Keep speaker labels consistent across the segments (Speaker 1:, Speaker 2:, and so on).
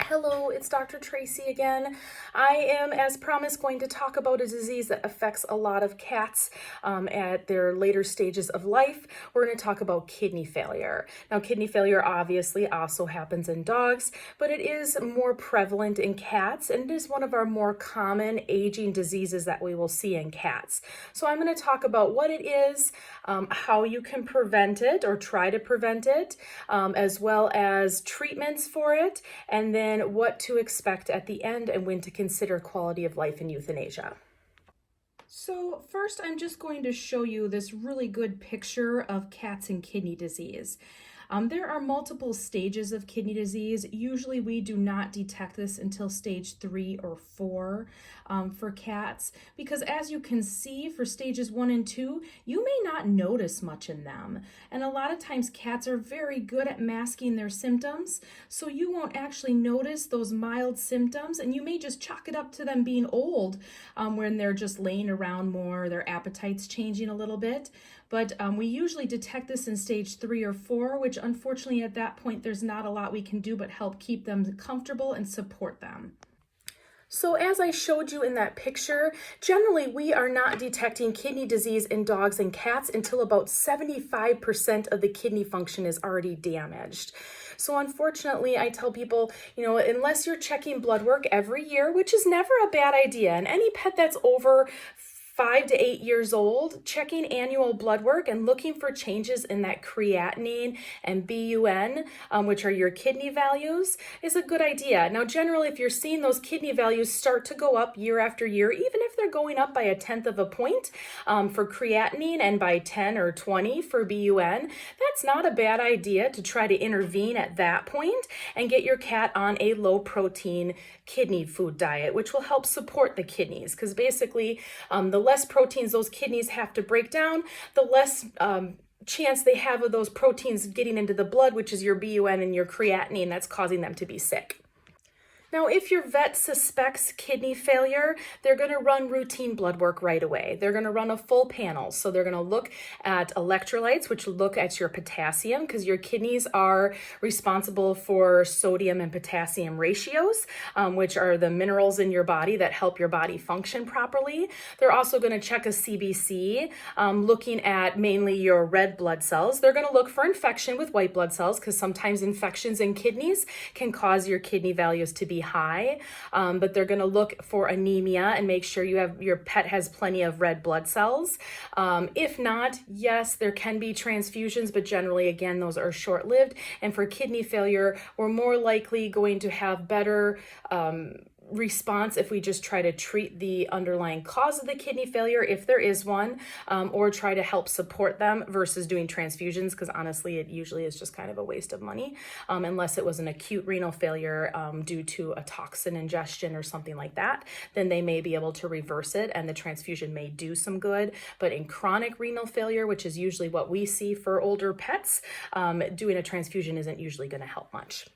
Speaker 1: Hello, it's Dr. Tracy again. I am, as promised, going to talk about a disease that affects a lot of cats at their later stages of life. We're going to talk about kidney failure. Now, kidney failure obviously also happens in dogs, but it is more prevalent in cats, and it is one of our more common aging diseases that we will see in cats. So I'm going to talk about what it is, how you can prevent it or try to prevent it, as well as treatments for it, and then what to expect at the end and when to consider quality of life in euthanasia. So first, I'm just going to show you this really good picture of cats and kidney disease. There are multiple stages of kidney disease. Usually we do not detect this until stage 3 or 4 for cats, because as you can see for stages 1 and 2, you may not notice much in them. And a lot of times cats are very good at masking their symptoms, so you won't actually notice those mild symptoms, and you may just chalk it up to them being old when they're just laying around more, their appetite's changing a little bit. But we usually detect this in stage 3 or 4, which unfortunately at that point there's not a lot we can do but help keep them comfortable and support them. So as I showed you in that picture, generally we are not detecting kidney disease in dogs and cats until about 75% of the kidney function is already damaged. So unfortunately, I tell people, unless you're checking blood work every year, which is never a bad idea, and any pet that's over 5 to 8 years old, checking annual blood work and looking for changes in that creatinine and BUN, which are your kidney values, is a good idea. Now, generally, if you're seeing those kidney values start to go up year after year, even if they're going up by 1/10 of a point for creatinine and by 10 or 20 for BUN, that's not a bad idea to try to intervene at that point and get your cat on a low protein kidney food diet, which will help support the kidneys, because basically the less proteins those kidneys have to break down, the less chance they have of those proteins getting into the blood, which is your BUN and your creatinine that's causing them to be sick. Now, if your vet suspects kidney failure, they're going to run routine blood work right away. They're going to run a full panel. So they're going to look at electrolytes, which look at your potassium, because your kidneys are responsible for sodium and potassium ratios, which are the minerals in your body that help your body function properly. They're also going to check a CBC, looking at mainly your red blood cells. They're going to look for infection with white blood cells, because sometimes infections in kidneys can cause your kidney values to be high, but they're going to look for anemia and make sure your pet has plenty of red blood cells. If not, yes, there can be transfusions, but generally, again, those are short-lived. And for kidney failure, we're more likely going to have better response if we just try to treat the underlying cause of the kidney failure, if there is one, or try to help support them versus doing transfusions, because honestly it usually is just kind of a waste of money, unless it was an acute renal failure due to a toxin ingestion or something like that. Then they may be able to reverse it and the transfusion may do some good. But in chronic renal failure, which is usually what we see for older pets, doing a transfusion isn't usually going to help much.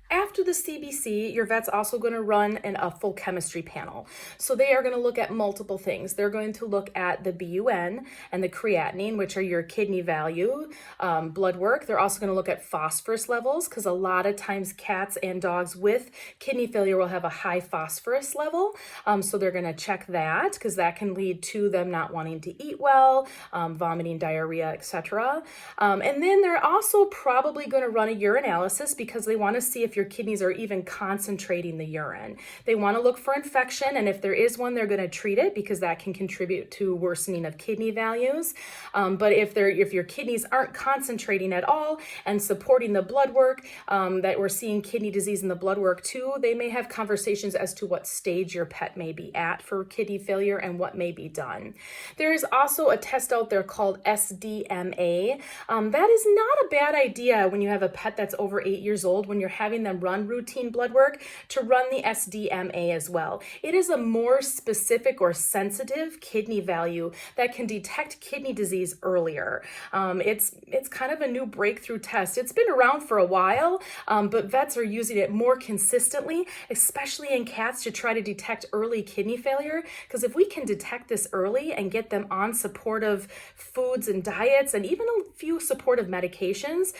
Speaker 1: After the CBC, your vet's also going to run a full chemistry panel. So they are going to look at multiple things. They're going to look at the BUN and the creatinine, which are your kidney value, blood work. They're also going to look at phosphorus levels, because a lot of times cats and dogs with kidney failure will have a high phosphorus level. So they're going to check that, because that can lead to them not wanting to eat well, vomiting, diarrhea, etc. And then they're also probably going to run a urinalysis, because they want to see if your kidneys are even concentrating the urine. They want to look for infection, and if there is one, they're going to treat it, because that can contribute to worsening of kidney values. But if your kidneys aren't concentrating at all and supporting the blood work, that we're seeing kidney disease in the blood work too, they may have conversations as to what stage your pet may be at for kidney failure and what may be done. There is also a test out there called SDMA. That is not a bad idea when you have a pet that's over 8 years old, when you're having them run routine blood work, to run the SDMA as well. It is a more specific or sensitive kidney value that can detect kidney disease earlier. It's kind of a new breakthrough test. It's been around for a while, but vets are using it more consistently, especially in cats, to try to detect early kidney failure, because if we can detect this early and get them on supportive foods and diets and even a few supportive medications,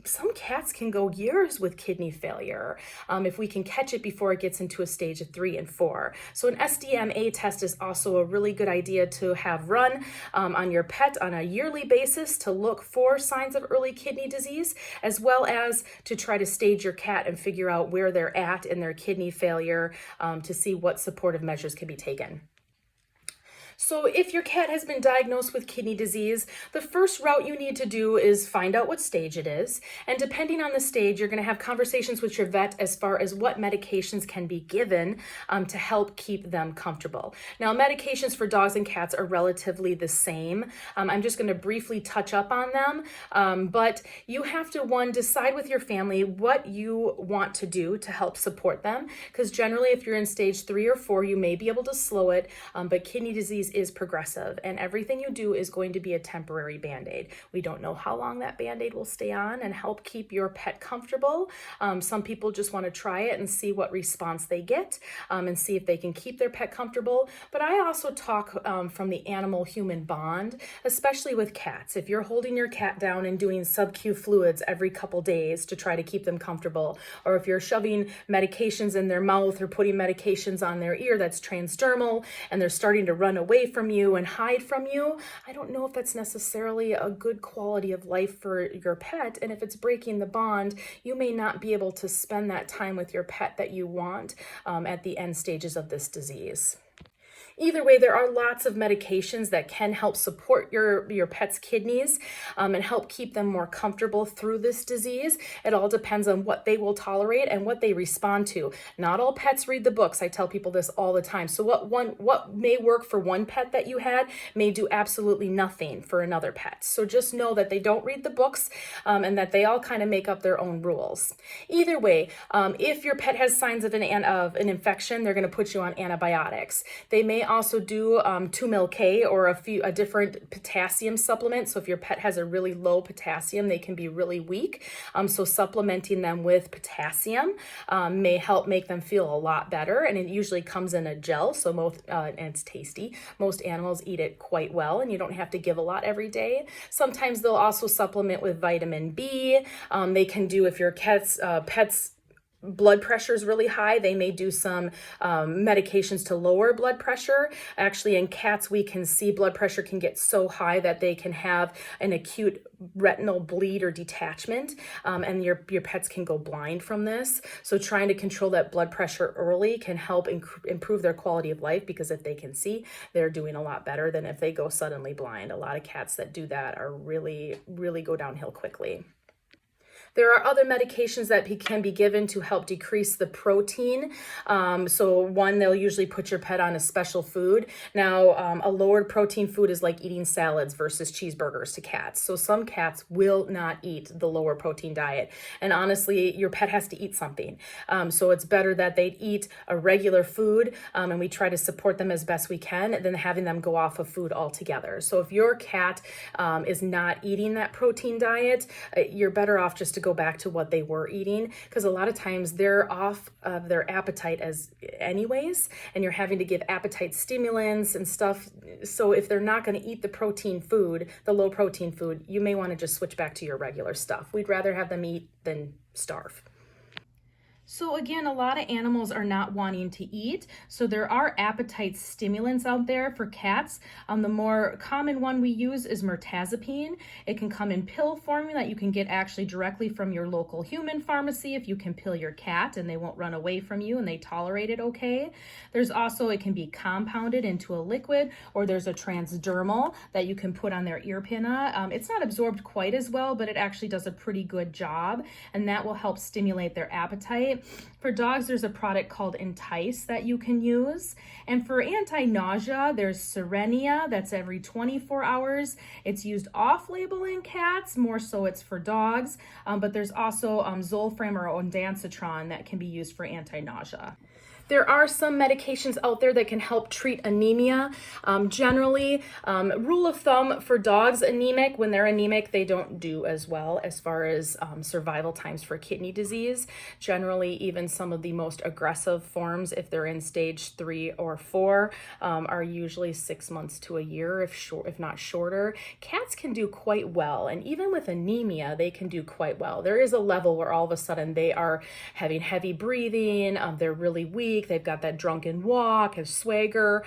Speaker 1: some cats can go years with kidney failure if we can catch it before it gets into a stage of 3 and 4. So an SDMA test is also a really good idea to have run on your pet on a yearly basis to look for signs of early kidney disease, as well as to try to stage your cat and figure out where they're at in their kidney failure to see what supportive measures can be taken. So if your cat has been diagnosed with kidney disease, the first route you need to do is find out what stage it is. And depending on the stage, you're going to have conversations with your vet as far as what medications can be given to help keep them comfortable. Now, medications for dogs and cats are relatively the same. I'm just going to briefly touch up on them, but you have to, one, decide with your family what you want to do to help support them, because generally if you're in stage 3 or 4, you may be able to slow it, but kidney disease is progressive, and everything you do is going to be a temporary band-aid. We don't know how long that band-aid will stay on and help keep your pet comfortable. Some people just want to try it and see what response they get and see if they can keep their pet comfortable. But I also talk from the animal-human bond, especially with cats. If you're holding your cat down and doing sub-Q fluids every couple days to try to keep them comfortable, or if you're shoving medications in their mouth or putting medications on their ear that's transdermal and they're starting to run away from you and hide from you, I don't know if that's necessarily a good quality of life for your pet. And if it's breaking the bond, you may not be able to spend that time with your pet that you want at the end stages of this disease. Either way, there are lots of medications that can help support your pet's kidneys and help keep them more comfortable through this disease. It all depends on what they will tolerate and what they respond to. Not all pets read the books. I tell people this all the time. So what may work for one pet that you had may do absolutely nothing for another pet. So just know that they don't read the books and that they all kind of make up their own rules. Either way, if your pet has signs of an infection, they're going to put you on antibiotics. They may also do 2-mil-K or a different potassium supplement. So if your pet has a really low potassium, they can be really weak. So supplementing them with potassium may help make them feel a lot better. And it usually comes in a gel, so and it's tasty. Most animals eat it quite well, and you don't have to give a lot every day. Sometimes they'll also supplement with vitamin B. They can do, if your pet's blood pressure is really high, they may do some medications to lower blood pressure. Actually, in cats, we can see blood pressure can get so high that they can have an acute retinal bleed or detachment, and your pets can go blind from this. So trying to control that blood pressure early can help improve their quality of life, because if they can see, they're doing a lot better than if they go suddenly blind. A lot of cats that do that are really go downhill quickly. There are other medications that can be given to help decrease the protein. So one, they'll usually put your pet on a special food. Now, a lowered protein food is like eating salads versus cheeseburgers to cats. So some cats will not eat the lower protein diet. And honestly, your pet has to eat something. So it's better that they eat a regular food, and we try to support them as best we can, than having them go off of food altogether. So if your cat is not eating that protein diet, you're better off just to go back to what they were eating, because a lot of times they're off of their appetite as anyways, and you're having to give appetite stimulants and stuff. So if they're not going to eat the protein food, the low protein food, you may want to just switch back to your regular stuff. We'd rather have them eat than starve. So again, a lot of animals are not wanting to eat. So there are appetite stimulants out there for cats. The more common one we use is mirtazapine. It can come in pill form that you can get actually directly from your local human pharmacy if you can pill your cat and they won't run away from you and they tolerate it okay. There's also, it can be compounded into a liquid, or there's a transdermal that you can put on their ear pinna. It's not absorbed quite as well, but it actually does a pretty good job, and that will help stimulate their appetite. For dogs, there's a product called Entice that you can use. And for anti-nausea, there's Serenia, that's every 24 hours. It's used off-label in cats, more so it's for dogs. But there's also Zolfram or ondansetron that can be used for anti-nausea. There are some medications out there that can help treat anemia. Generally, rule of thumb for dogs anemic, when they're anemic, they don't do as well as far as survival times for kidney disease. Generally, even some of the most aggressive forms, if they're in stage 3 or 4, are usually 6 months to a year, if not shorter. Cats can do quite well, and even with anemia, they can do quite well. There is a level where all of a sudden they are having heavy breathing, they're really weak, they've got that drunken walk, a swagger,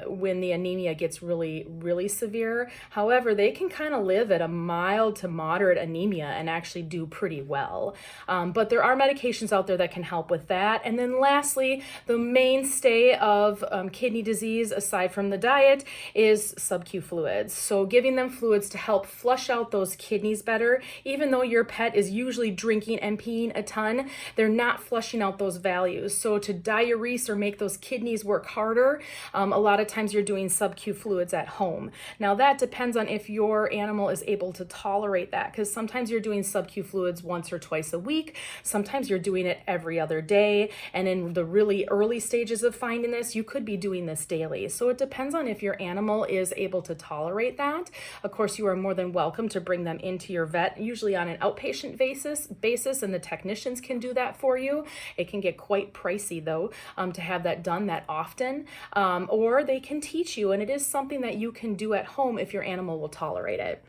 Speaker 1: when the anemia gets really, really severe. However, they can kind of live at a mild to moderate anemia and actually do pretty well. But there are medications out there that can help with that. And then lastly, the mainstay of kidney disease, aside from the diet, is sub-Q fluids. So giving them fluids to help flush out those kidneys better. Even though your pet is usually drinking and peeing a ton, they're not flushing out those values. So to diurese or make those kidneys work harder, a lot of times you're doing sub-Q fluids at home. Now that depends on if your animal is able to tolerate that, because sometimes you're doing sub-Q fluids once or twice a week. Sometimes you're doing it every other day. And in the really early stages of finding this, you could be doing this daily. So it depends on if your animal is able to tolerate that. Of course, you are more than welcome to bring them into your vet, usually on an outpatient basis, and the technicians can do that for you. It can get quite pricey though, to have that done that often, or they can teach you, and it is something that you can do at home if your animal will tolerate it.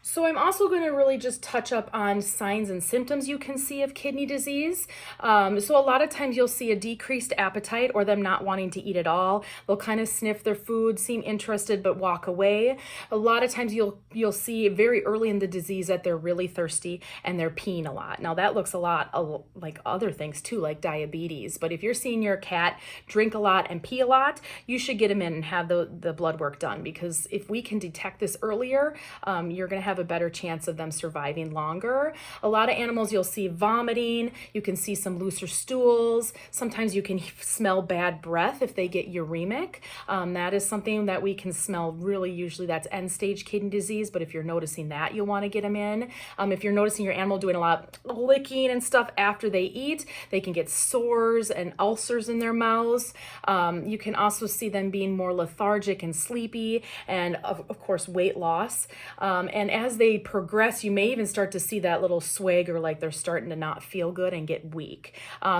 Speaker 1: So I'm also going to really just touch up on signs and symptoms you can see of kidney disease. So a lot of times you'll see a decreased appetite or them not wanting to eat at all. They'll kind of sniff their food, seem interested, but walk away. A lot of times you'll see very early in the disease that they're really thirsty and they're peeing a lot. Now that looks a lot like other things too, like diabetes. But if you're seeing your cat drink a lot and pee a lot, you should get them in and have the blood work done, because if we can detect this earlier, you're going to have a better chance of them surviving longer. A lot of animals you'll see vomiting, you can see some looser stools, sometimes you can smell bad breath if they get uremic. That is something that we can smell really, usually that's end stage kidney disease, but if you're noticing that, you'll want to get them in. If you're noticing your animal doing a lot of licking and stuff after they eat, they can get sores and ulcers in their mouths. You can also see them being more lethargic and sleepy, and of course weight loss. And as they progress, you may even start to see that little swagger, like they're starting to not feel good and get weak.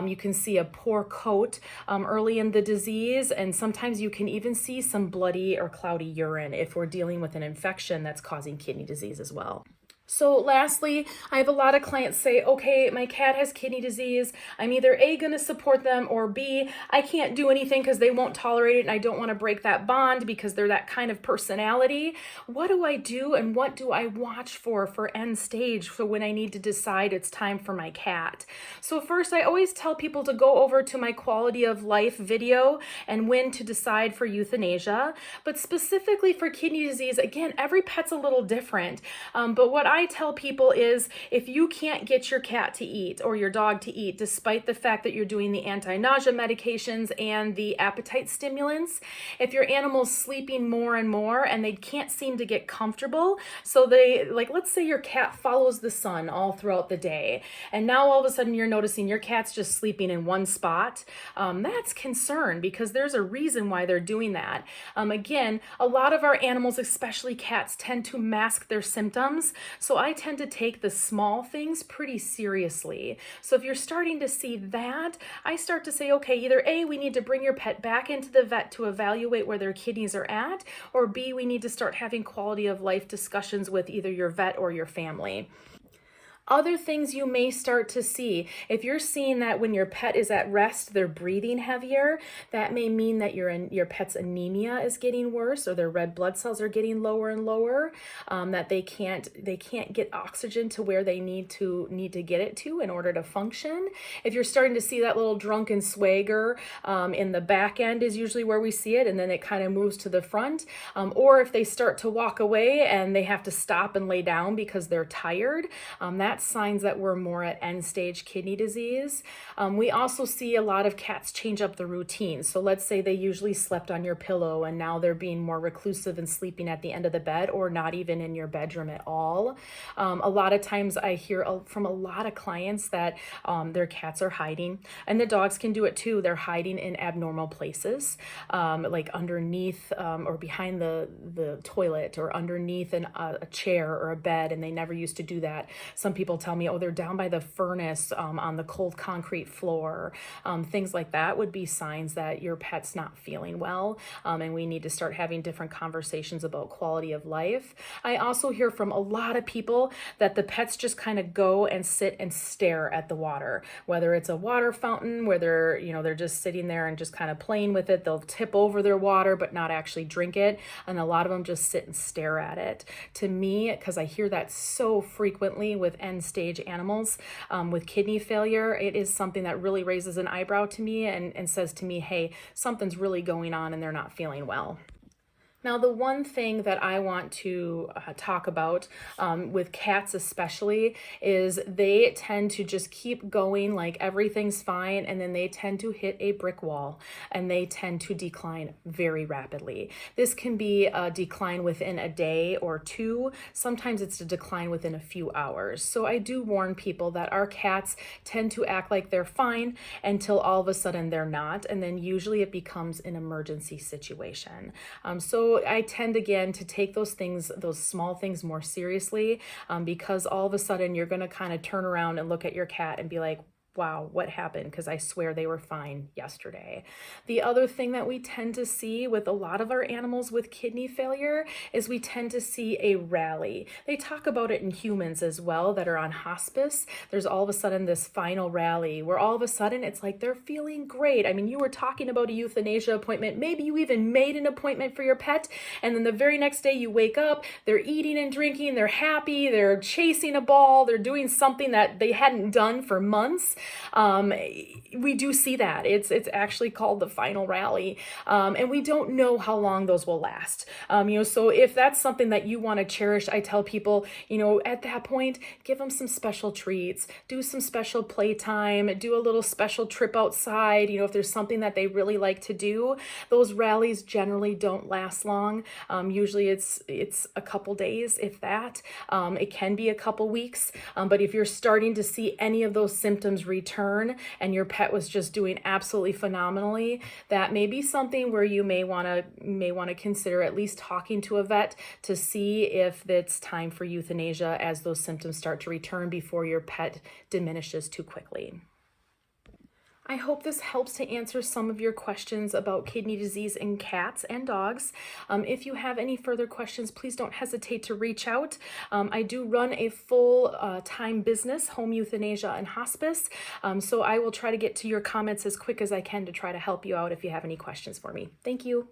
Speaker 1: You can see a poor coat early in the disease, and sometimes you can even see some bloody or cloudy urine if we're dealing with an infection that's causing kidney disease as well. So lastly, I have a lot of clients say, okay, my cat has kidney disease. I'm either A, going to support them, or B, I can't do anything because they won't tolerate it and I don't want to break that bond because they're that kind of personality. What do I do, and what do I watch for end stage, for when I need to decide it's time for my cat? So first, I always tell people to go over to my quality of life video and when to decide for euthanasia. But specifically for kidney disease, again, every pet's a little different. But what I tell people is, if you can't get your cat to eat or your dog to eat, despite the fact that you're doing the anti-nausea medications and the appetite stimulants, if your animal's sleeping more and more and they can't seem to get comfortable, so they, like, let's say your cat follows the sun all throughout the day, and now all of a sudden you're noticing your cat's just sleeping in one spot, that's concern, because there's a reason why they're doing that. Again, a lot of our animals, especially cats, tend to mask their symptoms. So I tend to take the small things pretty seriously. So if you're starting to see that, I start to say, okay, either A, we need to bring your pet back into the vet to evaluate where their kidneys are at, or B, we need to start having quality of life discussions with either your vet or your family. Other things you may start to see, if you're seeing that when your pet is at rest, they're breathing heavier, that may mean that your pet's anemia is getting worse, or their red blood cells are getting lower and lower, that they can't get oxygen to where they need to get it to in order to function. If you're starting to see that little drunken swagger in the back end is usually where we see it, and then it kind of moves to the front, or if they start to walk away and they have to stop and lay down because they're tired, that that's signs that we're more at end stage kidney disease. We also see a lot of cats change up the routine. So let's say they usually slept on your pillow and now they're being more reclusive and sleeping at the end of the bed or not even in your bedroom at all. A lot of times I hear from a lot of clients that their cats are hiding, and the dogs can do it too. They're hiding in abnormal places, like underneath or behind the toilet or underneath a chair or a bed, and they never used to do that. Some people tell me, oh, they're down by the furnace on the cold concrete floor. Things like that would be signs that your pet's not feeling well, and we need to start having different conversations about quality of life. I also hear from a lot of people that the pets just kind of go and sit and stare at the water, whether it's a water fountain where they're just sitting there and just kind of playing with it. They'll tip over their water but not actually drink it, and a lot of them just sit and stare at it. To me, because I hear that so frequently with end stage animals with kidney failure, it is something that really raises an eyebrow to me and says to me, hey, something's really going on and they're not feeling well. Now, the one thing that I want to talk about with cats especially is they tend to just keep going like everything's fine, and then they tend to hit a brick wall and they tend to decline very rapidly. This can be a decline within a day or two. Sometimes it's a decline within a few hours. So I do warn people that our cats tend to act like they're fine until all of a sudden they're not, and then usually it becomes an emergency situation. So I tend again to take those small things more seriously, because all of a sudden you're going to kind of turn around and look at your cat and be like, wow, what happened? Because I swear they were fine yesterday. The other thing that we tend to see with a lot of our animals with kidney failure is we tend to see a rally. They talk about it in humans as well that are on hospice. There's all of a sudden this final rally where all of a sudden it's like they're feeling great. I mean, you were talking about a euthanasia appointment. Maybe you even made an appointment for your pet, and then the very next day you wake up, they're eating and drinking, they're happy, they're chasing a ball, they're doing something that they hadn't done for months. We do see that. It's actually called the final rally. And we don't know how long those will last. So if that's something that you want to cherish, I tell people, at that point, give them some special treats, do some special playtime, do a little special trip outside. If there's something that they really like to do, those rallies generally don't last long. Usually it's a couple days, if that. It can be a couple weeks. But if you're starting to see any of those symptoms return and your pet was just doing absolutely phenomenally, that may be something where you may want to consider at least talking to a vet to see if it's time for euthanasia as those symptoms start to return before your pet diminishes too quickly. I hope this helps to answer some of your questions about kidney disease in cats and dogs. If you have any further questions, please don't hesitate to reach out. I do run a full-time business, home euthanasia and hospice, so I will try to get to your comments as quick as I can to try to help you out if you have any questions for me. Thank you.